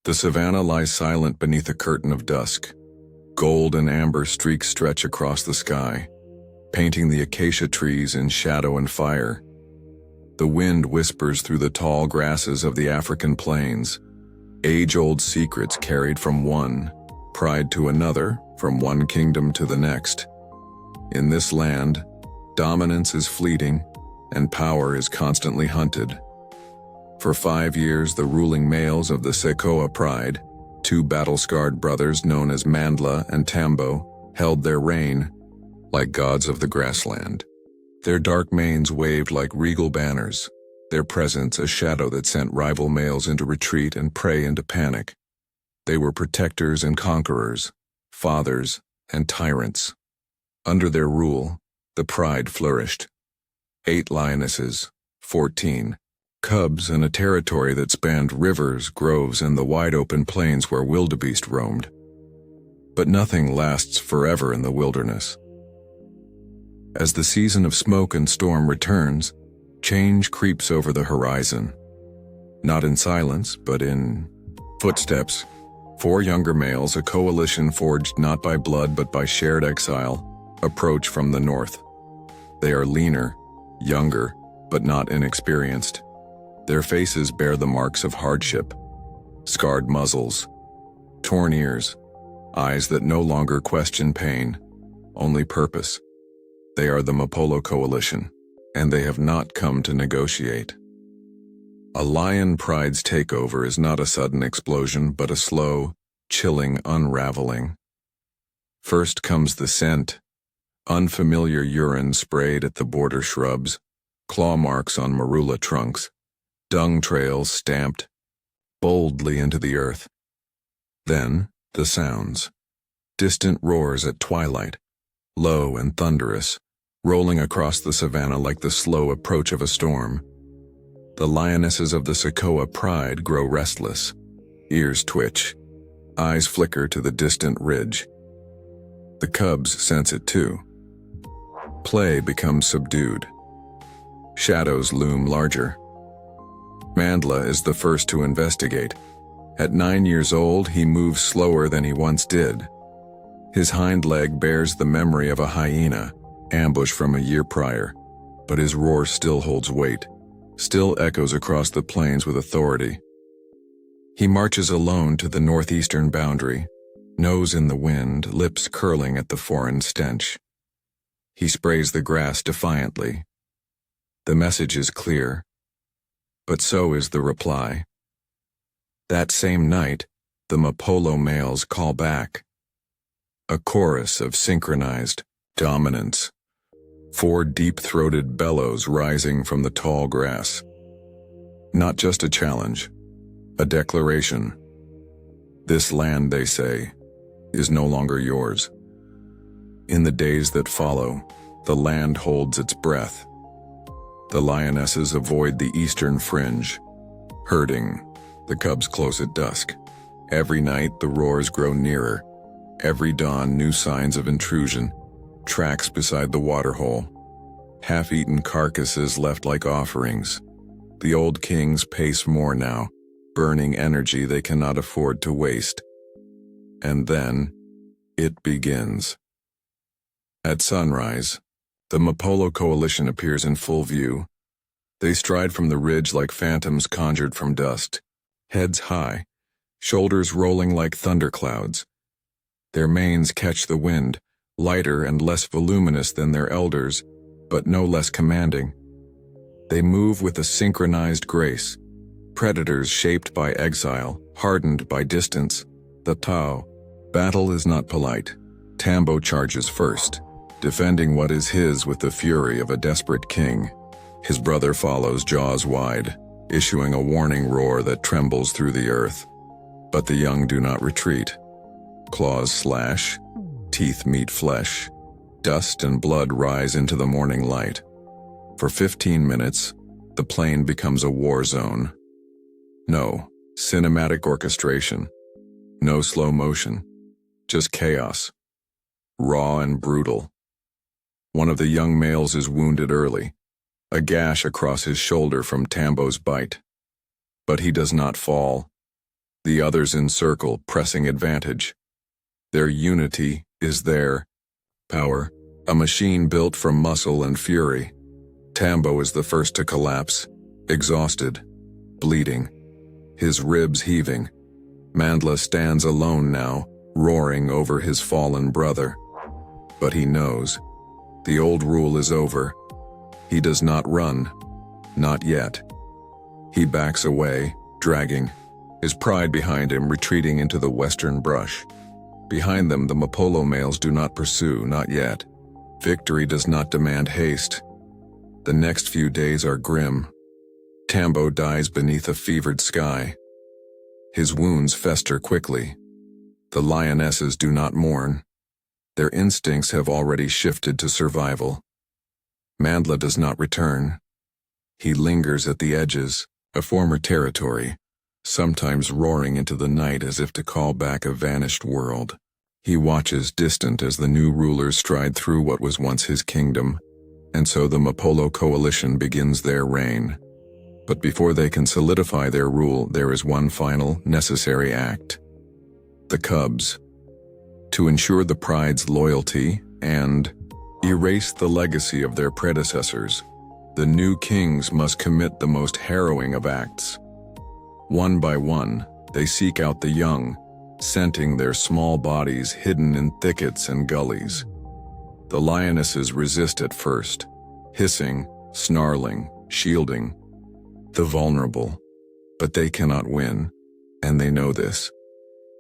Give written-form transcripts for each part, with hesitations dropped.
The savannah lies silent beneath a curtain of dusk. Gold and amber streaks stretch across the sky, painting the acacia trees in shadow and fire. The wind whispers through the tall grasses of the African plains, age-old secrets carried from one pride to another, from one kingdom to the next. In this land, dominance is fleeting, and power is constantly hunted. For 5 years, the ruling males of the Sekoa Pride, two battle-scarred brothers known as Mandla and Tambo, held their reign like gods of the grassland. Their dark manes waved like regal banners, their presence a shadow that sent rival males into retreat and prey into panic. They were protectors and conquerors, fathers and tyrants. Under their rule, the pride flourished. 8 lionesses, 14 cubs, and a territory that spanned rivers, groves, and the wide-open plains where wildebeest roamed. But nothing lasts forever in the wilderness. As the season of smoke and storm returns, change creeps over the horizon. Not in silence, but in footsteps. 4 younger males, a coalition forged not by blood but by shared exile, approach from the north. They are leaner, younger, but not inexperienced. Their faces bear the marks of hardship, scarred muzzles, torn ears, eyes that no longer question pain, only purpose. They are the Mapolo Coalition, and they have not come to negotiate. A lion pride's takeover is not a sudden explosion, but a slow, chilling unraveling. First comes the scent, unfamiliar urine sprayed at the border shrubs, claw marks on marula trunks, dung trails stamped boldly into the earth. Then, the sounds. Distant roars at twilight, low and thunderous, rolling across the savannah like the slow approach of a storm. The lionesses of the Sekoa Pride grow restless. Ears twitch. Eyes flicker to the distant ridge. The cubs sense it too. Play becomes subdued. Shadows loom larger. Mandla is the first to investigate. At 9 years old, he moves slower than he once did. His hind leg bears the memory of a hyena, ambushed from a year prior, but his roar still holds weight, still echoes across the plains with authority. He marches alone to the northeastern boundary, nose in the wind, lips curling at the foreign stench. He sprays the grass defiantly. The message is clear, but so is the reply. That same night, the Mapolo males call back. A chorus of synchronized dominance. 4 deep-throated bellows rising from the tall grass. Not just a challenge, a declaration. This land, they say, is no longer yours. In the days that follow, the land holds its breath. The lionesses avoid the eastern fringe, herding. The cubs close at dusk. Every night the roars grow nearer. Every dawn new signs of intrusion. Tracks beside the waterhole. Half-eaten carcasses left like offerings. The old kings pace more now, burning energy they cannot afford to waste. And then, it begins. At sunrise, the Mapolo Coalition appears in full view. They stride from the ridge like phantoms conjured from dust, heads high, shoulders rolling like thunderclouds. Their manes catch the wind, lighter and less voluminous than their elders, but no less commanding. They move with a synchronized grace, predators shaped by exile, hardened by distance. The Tao. Battle is not polite. Tambo charges first, defending what is his with the fury of a desperate king. His brother follows, jaws wide, issuing a warning roar that trembles through the earth. But the young do not retreat. Claws slash, teeth meet flesh. Dust and blood rise into the morning light. For 15 minutes, the plain becomes a war zone. No cinematic orchestration. No slow motion. Just chaos. Raw and brutal. One of the young males is wounded early, a gash across his shoulder from Tambo's bite. But he does not fall. the others encircle, pressing advantage. Their unity is their power, a machine built from muscle and fury. Tambo is the first to collapse, exhausted, bleeding, his ribs heaving. Mandla stands alone now, roaring over his fallen brother. But he knows. The old rule is over. He does not run. Not yet. He backs away, dragging, his pride behind him, retreating into the western brush. Behind them, the Mapolo males do not pursue, not yet. Victory does not demand haste. The next few days are grim. Tambo dies beneath a fevered sky. His wounds fester quickly. The lionesses do not mourn. Their instincts have already shifted to survival. Mandla does not return. He lingers at the edges, a former territory, sometimes roaring into the night as if to call back a vanished world. He watches distant as the new rulers stride through what was once his kingdom, and so the Mapolo coalition begins their reign. But before they can solidify their rule, there is one final, necessary act. The cubs. To ensure the pride's loyalty and erase the legacy of their predecessors, the new kings must commit the most harrowing of acts. One by one, they seek out the young, scenting their small bodies hidden in thickets and gullies. The lionesses resist at first, hissing, snarling, shielding the vulnerable. But they cannot win, and they know this.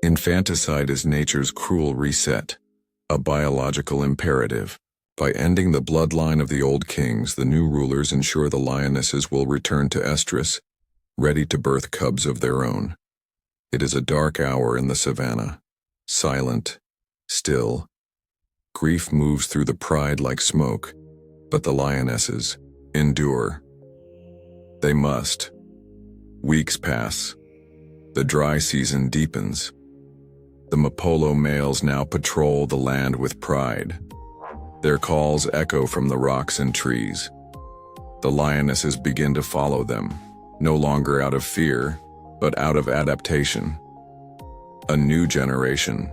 Infanticide is nature's cruel reset, a biological imperative. By ending the bloodline of the old kings, the new rulers ensure the lionesses will return to estrus, ready to birth cubs of their own. It is a dark hour in the savannah, silent, still. Grief moves through the pride like smoke, but the lionesses endure. They must. Weeks pass. The dry season deepens. The Mapolo males now patrol the land with pride. Their calls echo from the rocks and trees. The lionesses begin to follow them, no longer out of fear, but out of adaptation. A new generation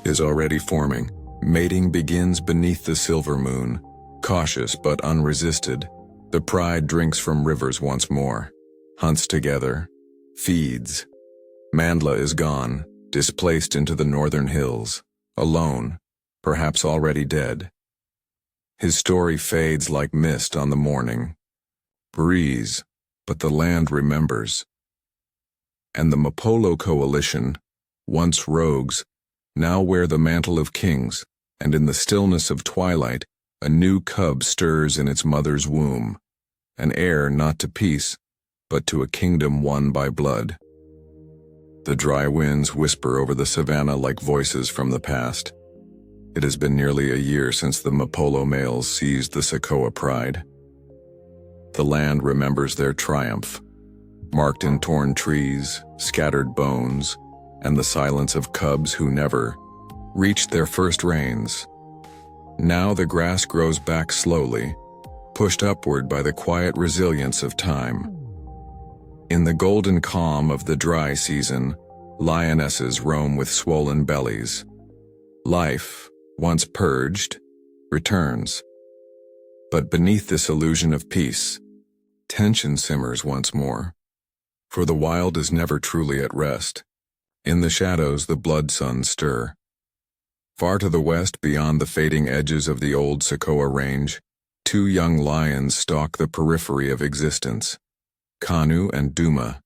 is already forming. Mating begins beneath the silver moon. Cautious but unresisted, the pride drinks from rivers once more, hunts together, feeds. Mandla is gone, displaced into the northern hills, alone, perhaps already dead. His story fades like mist on the morning breeze, but the land remembers. And the Mapolo coalition, once rogues, now wear the mantle of kings, and in the stillness of twilight, a new cub stirs in its mother's womb, an heir not to peace, but to a kingdom won by blood. The dry winds whisper over the savannah like voices from the past. It has been nearly a year since the Mapolo males seized the Socoa pride. The land remembers their triumph, marked in torn trees, scattered bones, and the silence of cubs who never reached their first reigns. Now the grass grows back slowly, pushed upward by the quiet resilience of time. In the golden calm of the dry season, lionesses roam with swollen bellies. Life, once purged, returns. But beneath this illusion of peace, tension simmers once more. For the wild is never truly at rest. In the shadows the blood suns stir. Far to the west, beyond the fading edges of the old Socoa range, two young lions stalk the periphery of existence. Kanu and Duma,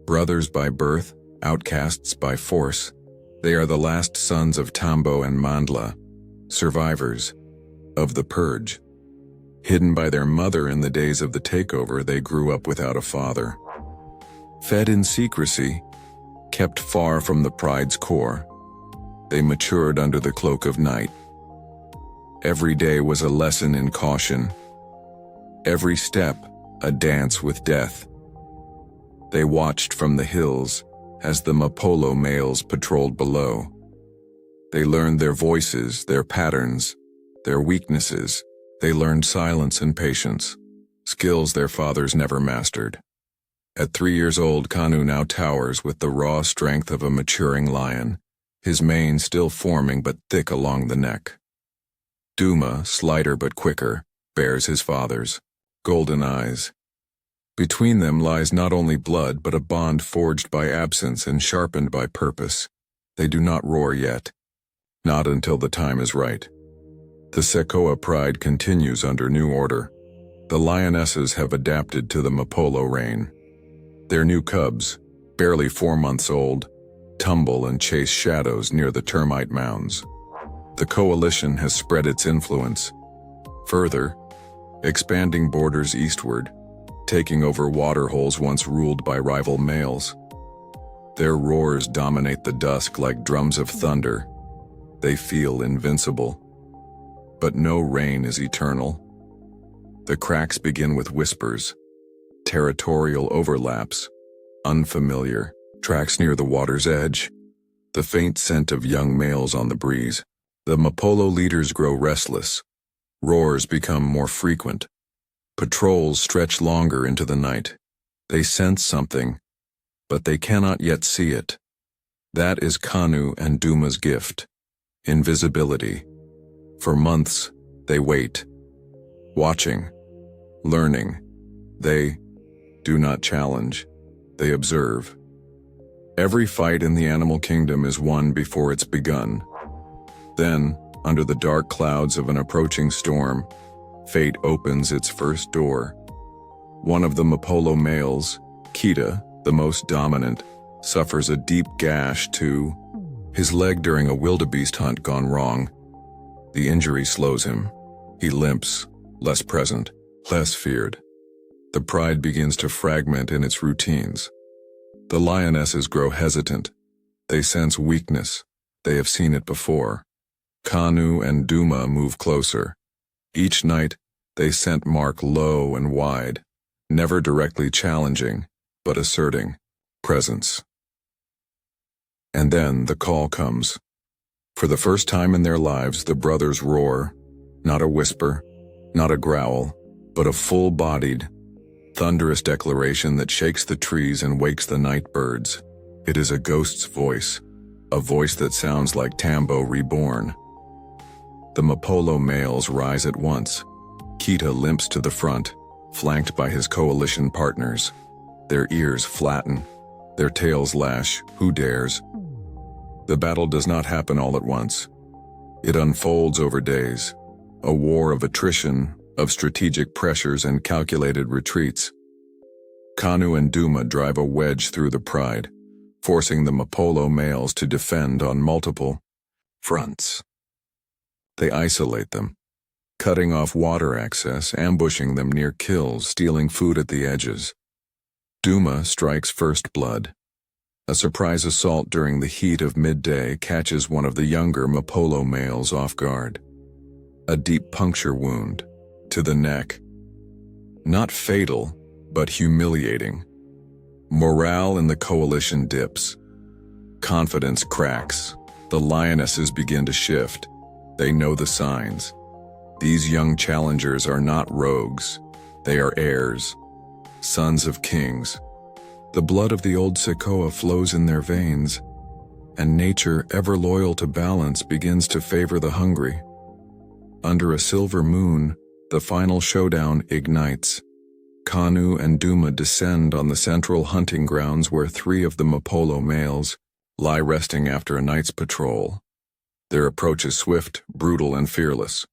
brothers by birth, outcasts by force, they are the last sons of Tambo and Mandla, survivors of the purge. Hidden by their mother in the days of the takeover, they grew up without a father. Fed in secrecy, kept far from the pride's core, they matured under the cloak of night. Every day was a lesson in caution. Every step, a dance with death. They watched from the hills as the Mapolo males patrolled below. They learned their voices, their patterns, their weaknesses. They learned silence and patience, skills their fathers never mastered. At 3 years old, Kanu now towers with the raw strength of a maturing lion, his mane still forming but thick along the neck. Duma, slighter but quicker, bears his father's golden eyes. Between them lies not only blood but a bond forged by absence and sharpened by purpose. They do not roar yet. Not until the time is right. The Sekoa pride continues under new order. The Lionesses have adapted to the Mapolo reign. Their new cubs, barely 4 months old, tumble and chase shadows near the termite mounds. The coalition has spread its influence. Further, expanding borders eastward, taking over waterholes once ruled by rival males. Their roars dominate the dusk like drums of thunder. They feel invincible. But no reign is eternal. The cracks begin with whispers, territorial overlaps, unfamiliar tracks near the water's edge, the faint scent of young males on the breeze. The Mapolo leaders grow restless. Roars become more frequent. Patrols stretch longer into the night. They sense something, but they cannot yet see it. That is Kanu and Duma's gift, invisibility. For months, they wait, watching, learning. They do not challenge, they observe. Every fight in the animal kingdom is won before it's begun. Then, under the dark clouds of an approaching storm, fate opens its first door. One of the Mapolo males, Kita, the most dominant, suffers a deep gash to his leg during a wildebeest hunt gone wrong. The injury slows him. He limps, less present, less feared. The pride begins to fragment in its routines. The lionesses grow hesitant. They sense weakness. They have seen it before. Kanu and Duma move closer. Each night, they scent mark low and wide, never directly challenging, but asserting presence. And then the call comes. For the first time in their lives, the brothers roar, not a whisper, not a growl, but a full-bodied, thunderous declaration that shakes the trees and wakes the night birds. It is a ghost's voice, a voice that sounds like Tambo reborn. The Mapolo males rise at once. Kita limps to the front, flanked by his coalition partners. Their ears flatten, their tails lash, who dares? The battle does not happen all at once. It unfolds over days, a war of attrition, of strategic pressures and calculated retreats. Kanu and Duma drive a wedge through the pride, forcing the Mapolo males to defend on multiple fronts. They isolate them, cutting off water access, ambushing them near kills, stealing food at the edges. Duma strikes first blood. A surprise assault during the heat of midday catches one of the younger Mapolo males off guard. A deep puncture wound to the neck. Not fatal, but humiliating. Morale in the coalition dips. Confidence cracks. The lionesses begin to shift. They know the signs. These young challengers are not rogues. They are heirs, sons of kings. The blood of the old Sekoa flows in their veins, and nature, ever loyal to balance, begins to favor the hungry. Under a silver moon, the final showdown ignites. Kanu and Duma descend on the central hunting grounds where 3 of the Mapolo males lie resting after a night's patrol. Their approach is swift, brutal, and fearless.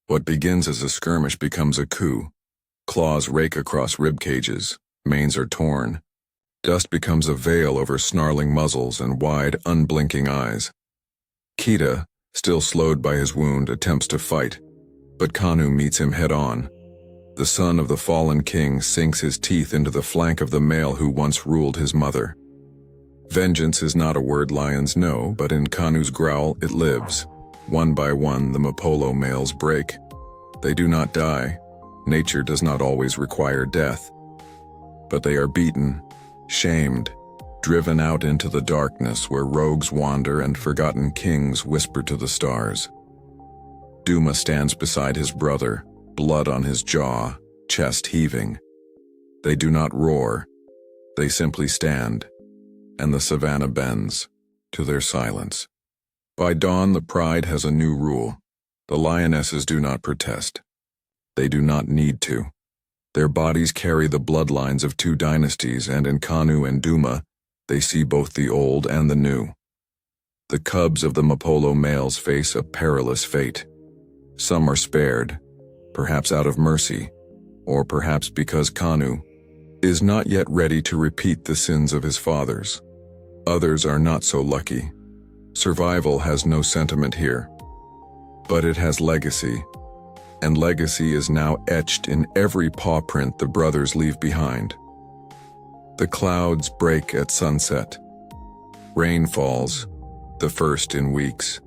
What begins as a skirmish becomes a coup. Claws rake across rib cages, manes are torn. Dust becomes a veil over snarling muzzles and wide, unblinking eyes. Kita, still slowed by his wound, attempts to fight, but Kanu meets him head-on. The son of the fallen king sinks his teeth into the flank of the male who once ruled his mother. Vengeance is not a word lions know, but in Kanu's growl it lives. One by one, the Mapolo males break. They do not die. Nature does not always require death. But they are beaten, shamed, driven out into the darkness where rogues wander and forgotten kings whisper to the stars. Duma stands beside his brother, blood on his jaw, chest heaving. They do not roar. They simply stand, and the Savannah bends to their silence. By dawn, the Pride has a new rule. The Lionesses do not protest. They do not need to. Their bodies carry the bloodlines of two dynasties, and in Kanu and Duma, they see both the old and the new. The cubs of the Mapolo males face a perilous fate. Some are spared, perhaps out of mercy, or perhaps because Kanu is not yet ready to repeat the sins of his fathers. Others are not so lucky. Survival has no sentiment here, but it has legacy, and legacy is now etched in every paw print the brothers leave behind. The clouds break at sunset. Rain falls, the first in weeks.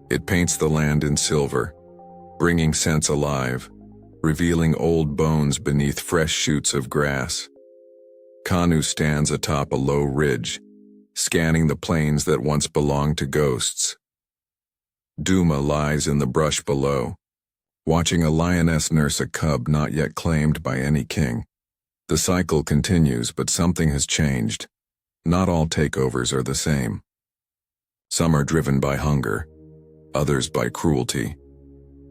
It paints the land in silver, bringing scents alive, revealing old bones beneath fresh shoots of grass. Kanu stands atop a low ridge, scanning the plains that once belonged to ghosts. Duma lies in the brush below, watching a lioness nurse a cub not yet claimed by any king. The cycle continues, but something has changed. Not all takeovers are the same. Some are driven by hunger, others by cruelty.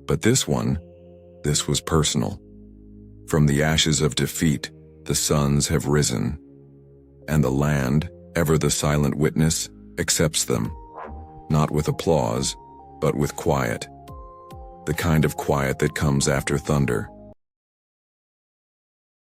But this was personal. From the ashes of defeat, the suns have risen, and the land, ever the silent witness, accepts them, not with applause, but with quiet. The kind of quiet that comes after thunder.